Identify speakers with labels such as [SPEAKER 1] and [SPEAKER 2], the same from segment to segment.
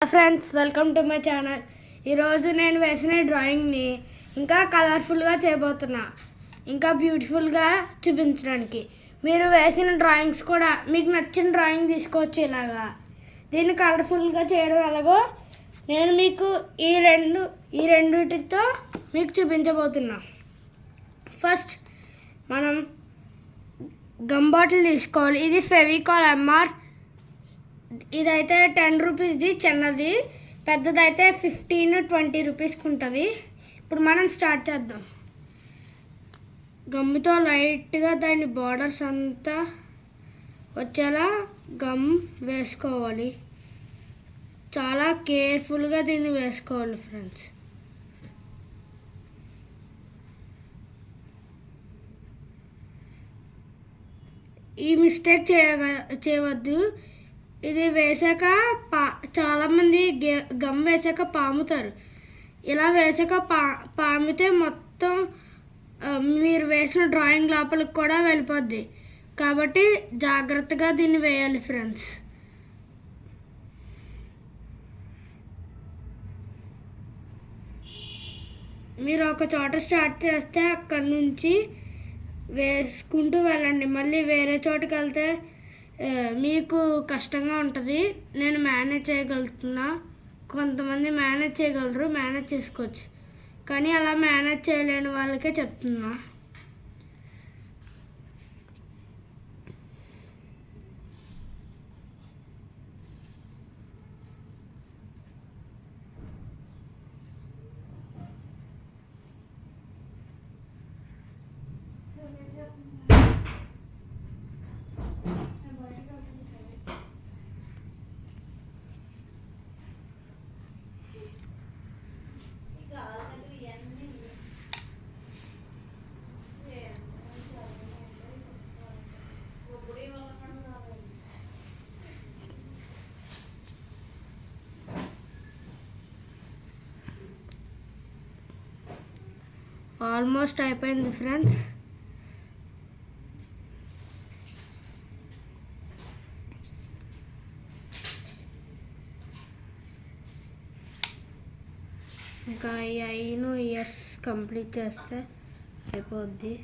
[SPEAKER 1] Friends, welcome to my channel. ఈరోజు నేను వేసిన డ్రాయింగ్ని ఇంకా కలర్ఫుల్గా చేయబోతున్నా, ఇంకా బ్యూటిఫుల్గా చూపించడానికి. మీరు వేసిన డ్రాయింగ్స్ కూడా మీకు నచ్చిన డ్రాయింగ్ తీసుకోవచ్చు. ఇలాగా దీన్ని కలర్ఫుల్గా చేయడం ఎలాగో నేను మీకు ఈ రెండిటితో మీకు చూపించబోతున్నా. ఫస్ట్ మనం గమ్ బాటిల్ తీసుకోవాలి. ఇది ఫెవికాల్ ఎంఆర్. ఇదైతే 10 రూపీస్ది చిన్నది, పెద్దదైతే 15-20 రూపీస్కి ఉంటుంది. ఇప్పుడు మనం స్టార్ట్ చేద్దాం. గమ్ముతో లైట్గా దాని బార్డర్స్ అంతా వచ్చేలా గమ్ వేసుకోవాలి. చాలా కేర్ఫుల్గా దీన్ని వేసుకోవాలి ఫ్రెండ్స్. ఈ మిస్టేక్ చేయవద్దు. ఇది వేసాక చాలామంది గమ్ వేసాక పాముతారు. ఇలా వేసాక పామితే మొత్తం మీరు వేసిన డ్రాయింగ్ లోపలికి కూడా వెళ్ళిపోద్ది. కాబట్టి జాగ్రత్తగా దీన్ని వేయాలి ఫ్రెండ్స్. మీరు ఒక చోట స్టార్ట్ చేస్తే అక్కడి నుంచి వేసుకుంటూ వెళ్ళండి. మళ్ళీ వేరే చోటుకి వెళ్తే మీకు కష్టంగా ఉంటుంది. నేను మేనేజ్ చేయగలుగుతున్నా. కొంతమంది మేనేజ్ చేయగలరు, మేనేజ్ చేసుకోవచ్చు. కానీ అలా మేనేజ్ చేయలేని వాళ్ళకే చెప్తున్నా. ఆల్మోస్ట్ అయిపోయింది ఫ్రెండ్స్. ఇంకా ఈ 5 ఇయర్స్ కంప్లీట్ చేస్తే అయిపోద్ది.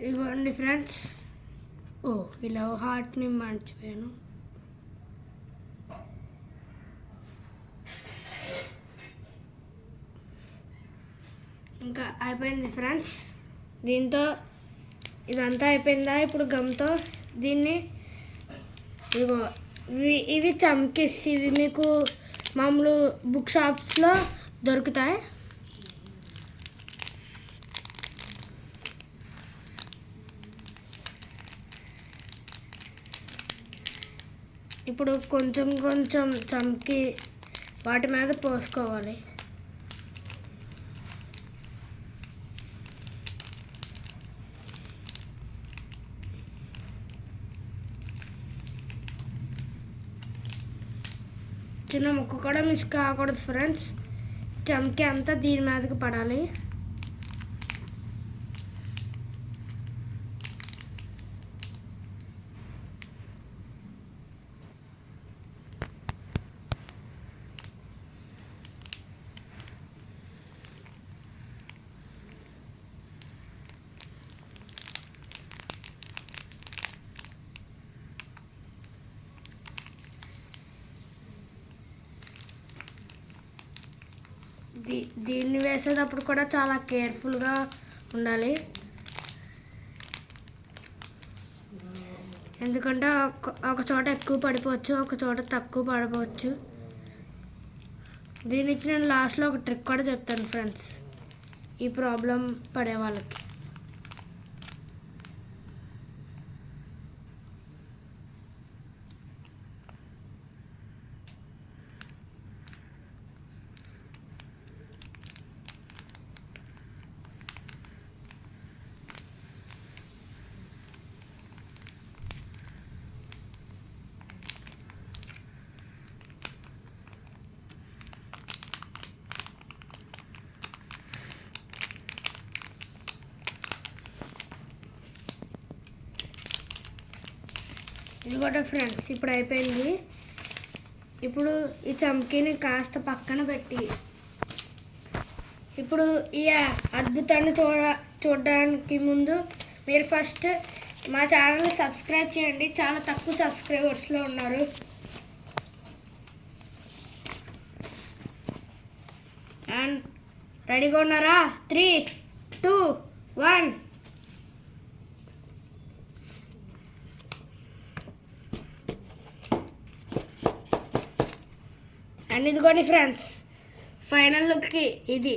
[SPEAKER 1] ఇదిగోండి ఫ్రెండ్స్. ఇలా హార్ట్ని మర్చిపోయాను. ఇంకా అయిపోయింది ఫ్రెండ్స్. దీంతో ఇదంతా అయిపోయిందా? ఇప్పుడు గమ్తో దీన్ని ఇదిగో ఇవి చమ్కీస్. ఇవి మీకు మామూలు బుక్ షాప్స్లో దొరుకుతాయి. ఇప్పుడు కొంచెం కొంచెం చమ్కి వాటి మీద పోసుకోవాలి. చిన్న ముక్క కూడా మిస్ కాకూడదు ఫ్రెండ్స్. చమ్కి అంతా దీని మీదకి పడాలి. దీన్ని వేసేటప్పుడు కూడా చాలా కేర్ఫుల్గా ఉండాలి. ఎందుకంటే ఒక చోట ఎక్కువ పడిపోవచ్చు, ఒక చోట తక్కువ పడిపోవచ్చు. దీనికి నేను లాస్ట్లో ఒక ట్రిక్ కూడా చెప్తాను ఫ్రెండ్స్, ఈ ప్రాబ్లం పడే వాళ్ళకి. ఇది కూడా ఫ్రెండ్స్ ఇప్పుడు అయిపోయింది. ఇప్పుడు ఈ చమ్కీని కాస్త పక్కన పెట్టి ఇప్పుడు ఈ అద్భుతాన్ని చూడడానికి ముందు మీరు ఫస్ట్ మా ఛానల్ని సబ్స్క్రైబ్ చేయండి. చాలా తక్కువ సబ్స్క్రైబర్స్లో ఉన్నారు. అండ్ రెడీగా ఉన్నారా? 3, 2, 1. అండ్ ఇదిగోండి ఫ్రెండ్స్, ఫైనల్ లుక్కి ఇది.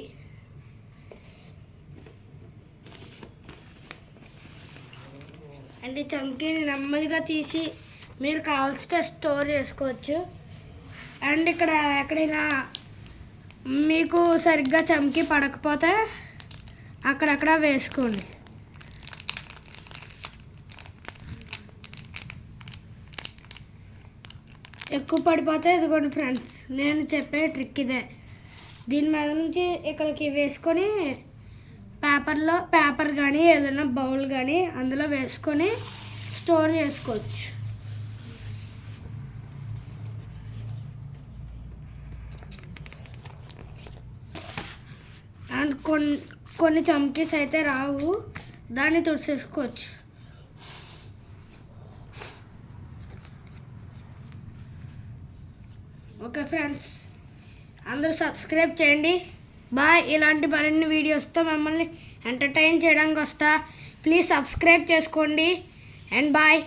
[SPEAKER 1] అండ్ ఈ చమ్కీని నెమ్మదిగా తీసి మీరు కావాల్సిన స్టోర్ చేసుకోవచ్చు. అండ్ ఇక్కడ ఎక్కడైనా మీకు సరిగ్గా చమ్కీ పడకపోతే అక్కడక్కడ వేసుకోండి. ఎక్కువ పడిపోతే ఇదిగోండి ఫ్రెండ్స్, నేను చెప్పే ట్రిక్ ఇదే. దీని మీద నుంచి ఇక్కడికి వేసుకొని పేపర్ కానీ ఏదైనా బౌల్ కానీ అందులో వేసుకొని స్టోర్ చేసుకోవచ్చు. అండ్ కొన్ని చమ్కీస్ అయితే రావు, దాన్ని తుడిసేసుకోవచ్చు. ఓకే ఫ్రెండ్స్, అందరూ సబ్స్క్రైబ్ చేయండి. బాయ్. ఇలాంటి మరిన్ని వీడియోస్తో మిమ్మల్ని ఎంటర్టైన్ చేయడానికి వస్తా. ప్లీజ్ సబ్స్క్రైబ్ చేసుకోండి అండ్ బాయ్.